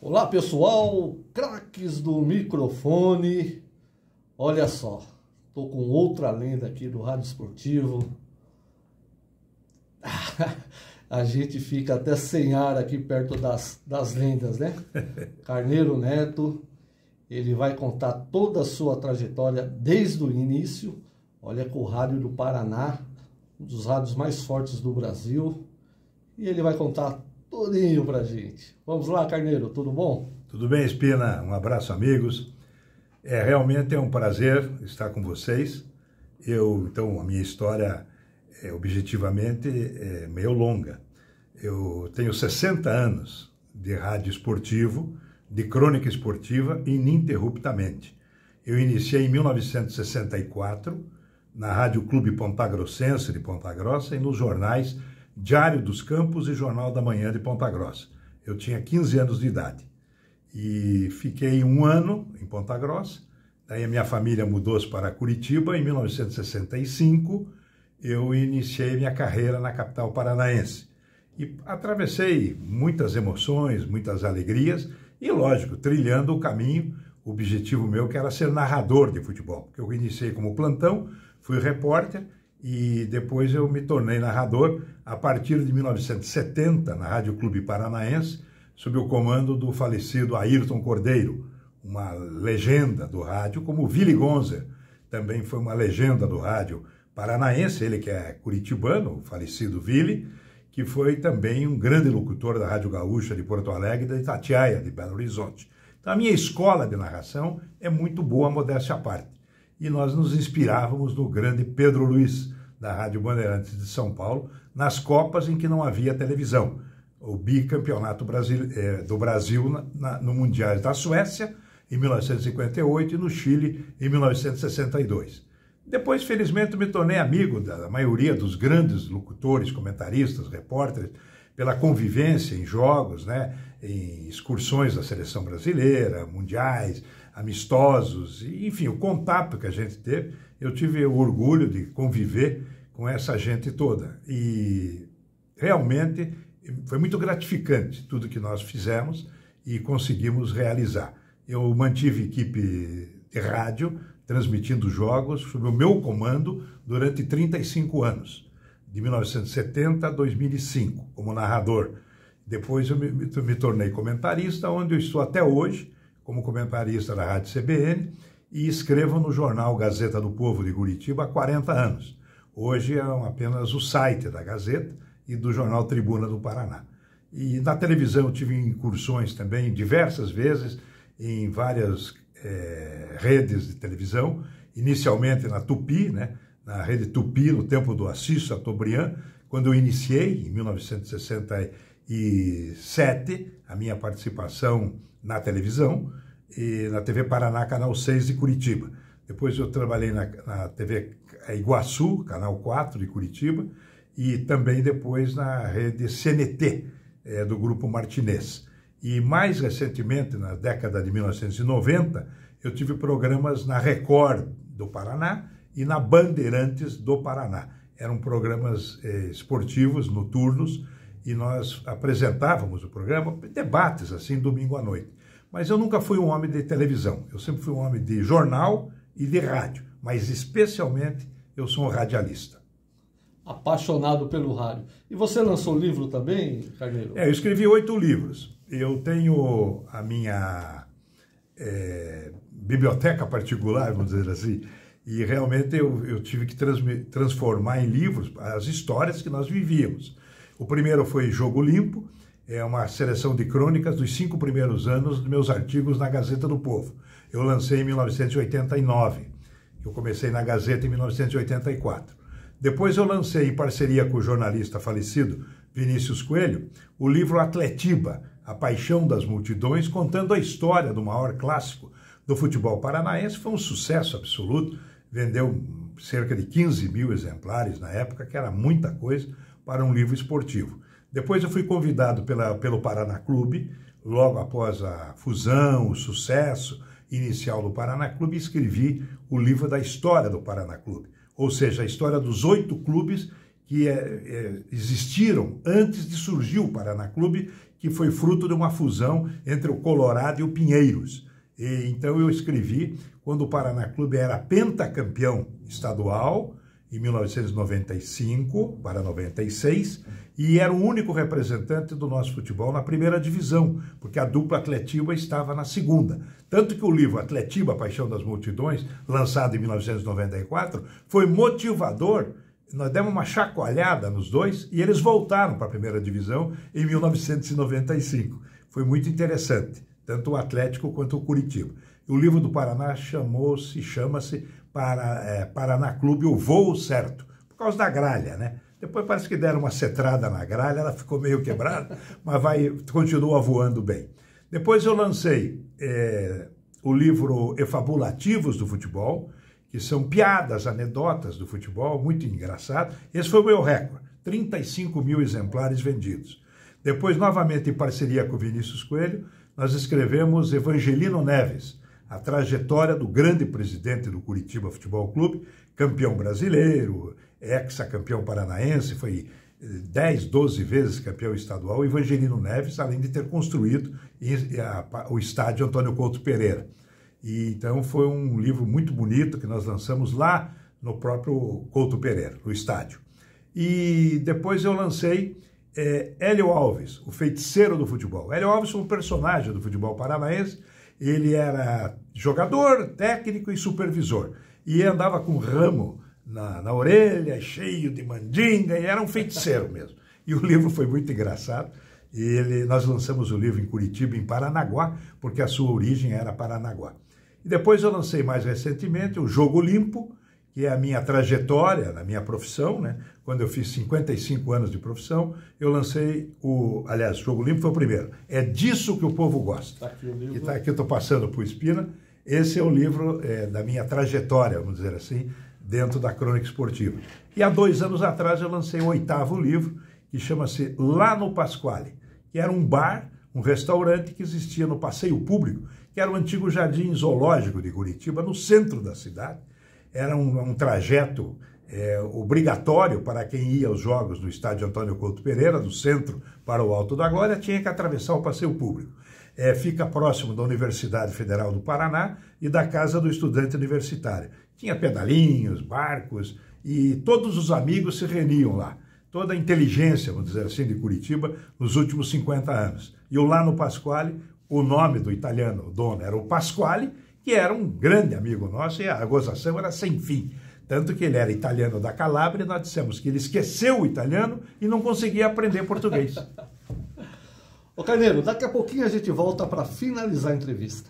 Olá pessoal, craques do microfone. Olha só, tô com outra lenda aqui do Rádio Esportivo. A gente fica até sem ar aqui perto das lendas, né? Carneiro Neto, ele vai contar toda a sua trajetória desde o início. Olha, com o Rádio do Paraná, um dos rádios mais fortes do Brasil. E ele vai contar tudinho pra gente. Vamos lá, Carneiro, tudo bom? Tudo bem, Espina? Um abraço, amigos. Realmente é um prazer estar com vocês. Então, a minha história, objetivamente, é meio longa. Eu tenho 60 anos de rádio esportivo, de crônica esportiva, ininterruptamente. Eu iniciei em 1964, na Rádio Clube Ponta Grossense de Ponta Grossa e nos jornais Diário dos Campos e Jornal da Manhã de Ponta Grossa. Eu tinha 15 anos de idade e fiquei um ano em Ponta Grossa. Daí a minha família mudou-se para Curitiba. Em 1965, eu iniciei minha carreira na capital paranaense. E atravessei muitas emoções, muitas alegrias e, lógico, trilhando o caminho, o objetivo meu que era ser narrador de futebol. Porque eu iniciei como plantão, fui repórter e depois eu me tornei narrador a partir de 1970 na Rádio Clube Paranaense, sob o comando do falecido Ayrton Cordeiro, uma legenda do rádio, como o Willy Gonzer, também foi uma legenda do rádio paranaense, ele que é curitibano, o falecido Willy, que foi também um grande locutor da Rádio Gaúcha de Porto Alegre e da Itatiaia de Belo Horizonte. Então a minha escola de narração é muito boa, modéstia à parte. E nós nos inspirávamos no grande Pedro Luiz, da Rádio Bandeirantes de São Paulo, nas Copas em que não havia televisão. O bicampeonato do Brasil no Mundial da Suécia, em 1958, e no Chile, em 1962. Depois, felizmente, me tornei amigo da maioria dos grandes locutores, comentaristas, repórteres, pela convivência em jogos, né, em excursões da seleção brasileira, mundiais, amistosos, enfim, o contato que a gente teve, eu tive o orgulho de conviver com essa gente toda. E realmente foi muito gratificante tudo que nós fizemos e conseguimos realizar. Eu mantive equipe de rádio, transmitindo jogos sob o meu comando durante 35 anos, de 1970 a 2005, como narrador. Depois eu me tornei comentarista, onde eu estou até hoje, como comentarista da Rádio CBN, e escrevo no jornal Gazeta do Povo de Curitiba há 40 anos. Hoje é apenas o site da Gazeta e do jornal Tribuna do Paraná. E na televisão eu tive incursões também, diversas vezes, em várias redes de televisão, inicialmente na Tupi, né, na rede Tupi, no tempo do Assis Chateaubriand, quando eu iniciei, em 1967, a minha participação na televisão, e na TV Paraná, Canal 6 de Curitiba. Depois eu trabalhei na TV Iguaçu, Canal 4 de Curitiba, e também depois na rede CNT, do Grupo Martinez. E mais recentemente, na década de 1990, eu tive programas na Record do Paraná e na Bandeirantes do Paraná. Eram programas esportivos, noturnos, e nós apresentávamos o programa, debates assim, domingo à noite. Mas eu nunca fui um homem de televisão, eu sempre fui um homem de jornal e de rádio, mas especialmente eu sou um radialista. Apaixonado pelo rádio. E você lançou livro também, Carneiro? Eu escrevi 8 livros. Eu tenho a minha biblioteca particular, vamos dizer assim, e realmente eu tive que transformar em livros as histórias que nós vivíamos. O primeiro foi Jogo Limpo, é uma seleção de crônicas dos 5 primeiros anos dos meus artigos na Gazeta do Povo. Eu lancei em 1989, eu comecei na Gazeta em 1984. Depois eu lancei, em parceria com o jornalista falecido Vinícius Coelho, o livro Atletiba, A Paixão das Multidões, contando a história do maior clássico do futebol paranaense. Foi um sucesso absoluto, vendeu cerca de 15 mil exemplares na época, que era muita coisa para um livro esportivo. Depois eu fui convidado pelo Paraná Clube, logo após a fusão, o sucesso inicial do Paraná Clube, escrevi o livro da história do Paraná Clube, ou seja, a história dos 8 clubes que existiram antes de surgir o Paraná Clube, que foi fruto de uma fusão entre o Colorado e o Pinheiros. Então eu escrevi quando o Paraná Clube era pentacampeão estadual, em 1995 para 96, e era o único representante do nosso futebol na primeira divisão, porque a dupla Atletiba estava na segunda. Tanto que o livro Atletiba, Paixão das Multidões, lançado em 1994, foi motivador. Nós demos uma chacoalhada nos dois e eles voltaram para a primeira divisão em 1995. Foi muito interessante, tanto o Atlético quanto o Curitiba. O livro do Paraná chama-se Paraná Clube, o voo certo, por causa da gralha, né? Depois parece que deram uma cetrada na gralha, ela ficou meio quebrada, mas continua voando bem. Depois eu lancei o livro Efabulativos do Futebol, que são piadas, anedotas do futebol, muito engraçado. Esse foi o meu recorde, 35 mil exemplares vendidos. Depois, novamente em parceria com o Vinícius Coelho, nós escrevemos Evangelino Neves, a trajetória do grande presidente do Curitiba Futebol Clube, campeão brasileiro, ex-campeão paranaense, foi 10, 12 vezes campeão estadual, Evangelino Neves, além de ter construído o estádio Antônio Couto Pereira. E então foi um livro muito bonito que nós lançamos lá no próprio Couto Pereira, no estádio. E depois eu lancei Hélio Alves, o feiticeiro do futebol. Hélio Alves foi um personagem do futebol paranaense. Ele era jogador, técnico e supervisor. E andava com ramo na orelha, cheio de mandinga, e era um feiticeiro mesmo. E o livro foi muito engraçado. Nós lançamos o livro em Curitiba, em Paranaguá, porque a sua origem era Paranaguá. E depois eu lancei mais recentemente o Jogo Limpo, que é a minha trajetória na minha profissão, né? Quando eu fiz 55 anos de profissão, eu lancei aliás, o Jogo Limpo foi o primeiro. É disso que o povo gosta. Tá aqui o livro. E tá aqui, eu estou passando para o Espina. Esse é o livro da minha trajetória, vamos dizer assim, dentro da crônica esportiva. E há 2 anos atrás eu lancei o 8º livro, que chama-se Lá no Pasquale, que era um bar, um restaurante que existia no Passeio Público, que era o antigo Jardim Zoológico de Curitiba, no centro da cidade. Era um trajeto obrigatório para quem ia aos jogos no estádio Antônio Couto Pereira, do centro para o Alto da Glória, tinha que atravessar o Passeio Público. Fica próximo da Universidade Federal do Paraná e da Casa do Estudante Universitário. Tinha pedalinhos, barcos, e todos os amigos se reuniam lá. Toda a inteligência, vamos dizer assim, de Curitiba nos últimos 50 anos. E o Lá no Pasquale, o nome do italiano, o dono, era o Pasquale, que era um grande amigo nosso, e a gozação era sem fim. Tanto que ele era italiano da Calábria, e nós dissemos que ele esqueceu o italiano e não conseguia aprender português. Ô Carneiro, daqui a pouquinho a gente volta para finalizar a entrevista.